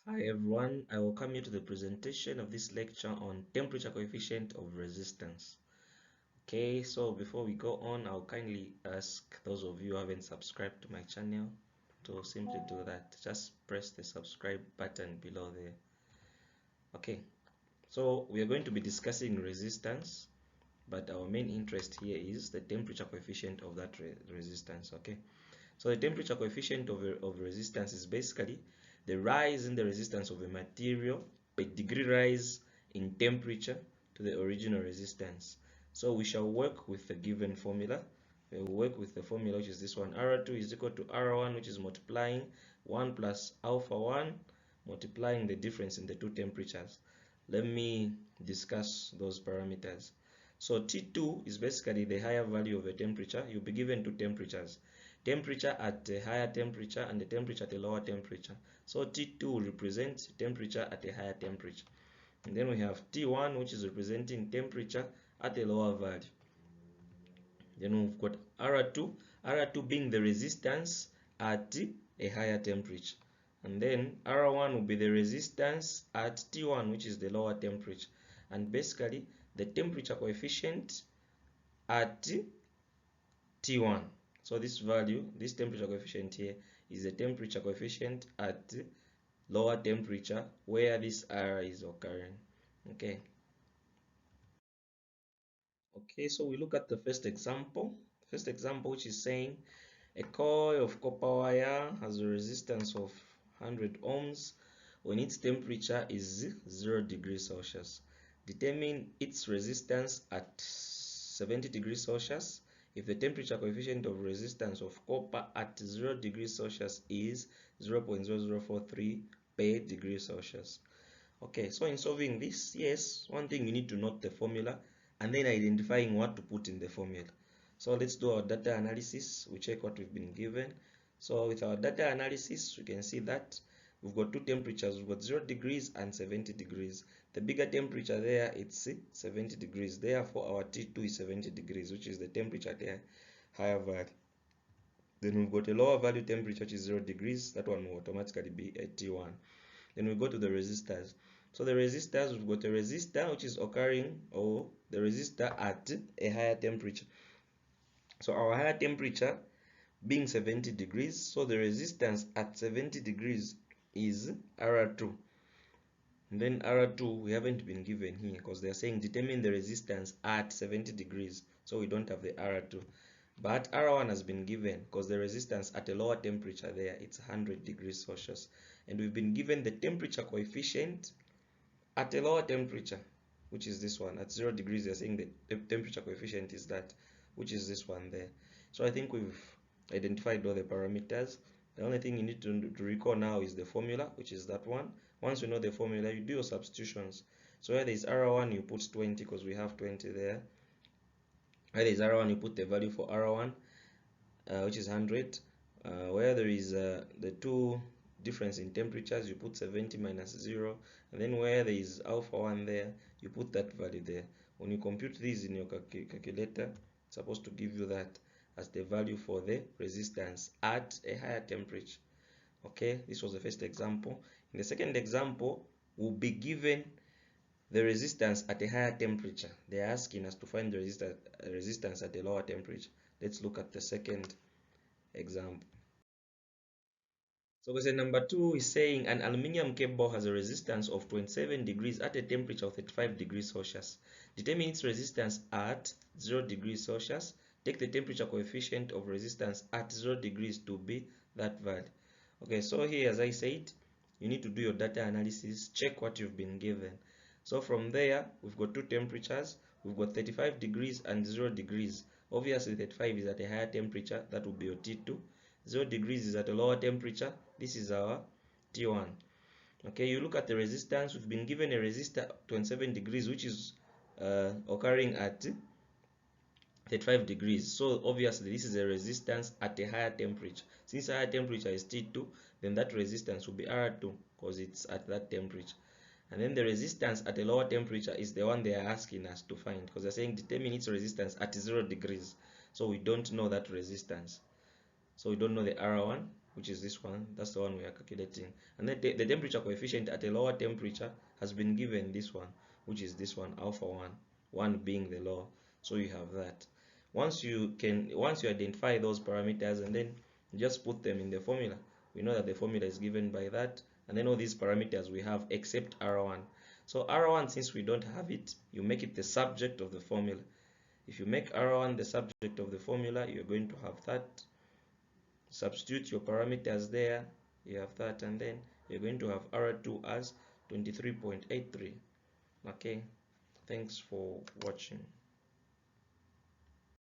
Hi everyone, I welcome you to the presentation of this lecture on temperature coefficient of resistance. Okay, so before we go on, I'll kindly ask those of you who haven't subscribed to my channel to simply do that. Just press the subscribe button below there. Okay, so we are going to be discussing resistance, but our main interest here is the temperature coefficient of that resistance. Okay, so the temperature coefficient of resistance is basically the rise in the resistance of a material by degree rise in temperature to the original resistance. So we shall work with the given formula. We will work with the formula, which is this one. R2 is equal to R1, which is multiplying 1 plus alpha 1, multiplying the difference in the two temperatures. Let me discuss those parameters. So T2 is basically the higher value of a temperature. You'll be given two temperatures. Temperature at a higher temperature and the temperature at a lower temperature. So T2 represents temperature at a higher temperature. And then we have T1, which is representing temperature at a lower value. Then we've got R2, R2 being the resistance at a higher temperature. And then R1 will be the resistance at T1, which is the lower temperature. And basically, the temperature coefficient at T1. So this value, this temperature coefficient here, is the temperature coefficient at lower temperature where this R is occurring. Okay. Okay, so we look at the first example. First example, which is saying a coil of copper wire has a resistance of 100 ohms when its temperature is 0 degrees Celsius. Determine its resistance at 70 degrees Celsius if the temperature coefficient of resistance of copper at 0 degrees Celsius is 0.0043 per degree Celsius. Okay, so in solving this, yes, one thing you need to note the formula and then identifying what to put in the formula. So let's do our data analysis. We check what we've been given. So with our data analysis, we can see that we've got two temperatures. We've got 0 degrees and 70 degrees. The bigger temperature there, it's 70 degrees. Therefore, our T2 is 70 degrees, which is the temperature there, higher value. Then we've got a lower value temperature, which is 0 degrees. That one will automatically be a T1. Then we go to the resistors. So the resistors, we've got a resistor which is occurring, or the resistor at a higher temperature. So our higher temperature being 70 degrees, so the resistance at 70 degrees is R2. And then R2 we haven't been given here because they're saying determine the resistance at 70 degrees. So we don't have the R2. But R1 has been given because the resistance at a lower temperature there, it's 100 degrees Celsius. And we've been given the temperature coefficient at a lower temperature, which is this one. At 0 degrees, they're saying the temperature coefficient is that, which is this one there. So I think we've identified all the parameters. The only thing you need to recall now is the formula, which is that one. Once you know the formula, you do your substitutions. So where there is R1, you put 20 because we have 20 there. Where there is R1, you put the value for R1, which is 100. Where there is the two difference in temperatures, you put 70 minus 0, and then where there is alpha 1 there, you put that value there. When you compute these in your calculator, it's supposed to give you that as the value for the resistance at a higher temperature. Okay, this was the first example. In the second example, we'll be given the resistance at a higher temperature. They're asking us to find the resistance at a lower temperature. Let's look at the second example. So question number 2 is saying an aluminium cable has a resistance of 27 degrees at a temperature of 35 degrees Celsius. Determine its resistance at 0 degrees Celsius. Take the temperature coefficient of resistance at 0 degrees to be that value. Okay, so here, as I said, you need to do your data analysis, check what you've been given. So from there, we've got two temperatures. We've got 35 degrees and 0 degrees. Obviously, 35 is at a higher temperature. That will be your T2. 0 degrees is at a lower temperature. This is our T1. Okay, you look at the resistance. We've been given a resistor 27 degrees, which is occurring at 35 degrees. So obviously, this is a resistance at a higher temperature. Since higher temperature is T2, then that resistance will be R2 because it's at that temperature. And then the resistance at a lower temperature is the one they are asking us to find because they're saying determine its resistance at 0 degrees. So we don't know that resistance. So we don't know the R1, which is this one. That's the one we are calculating. And then the temperature coefficient at a lower temperature has been given this one, which is this one, alpha 1, 1 being the low. So you have that. Once you identify those parameters and then just put them in the formula, we know that the formula is given by that, and then all these parameters we have except R1. So R1, since we don't have it, you make it the subject of the formula. If you make R1 the subject of the formula, you're going to have that. Substitute your parameters there, you have that, and then you're going to have R2 as 23.83. Okay, thanks for watching.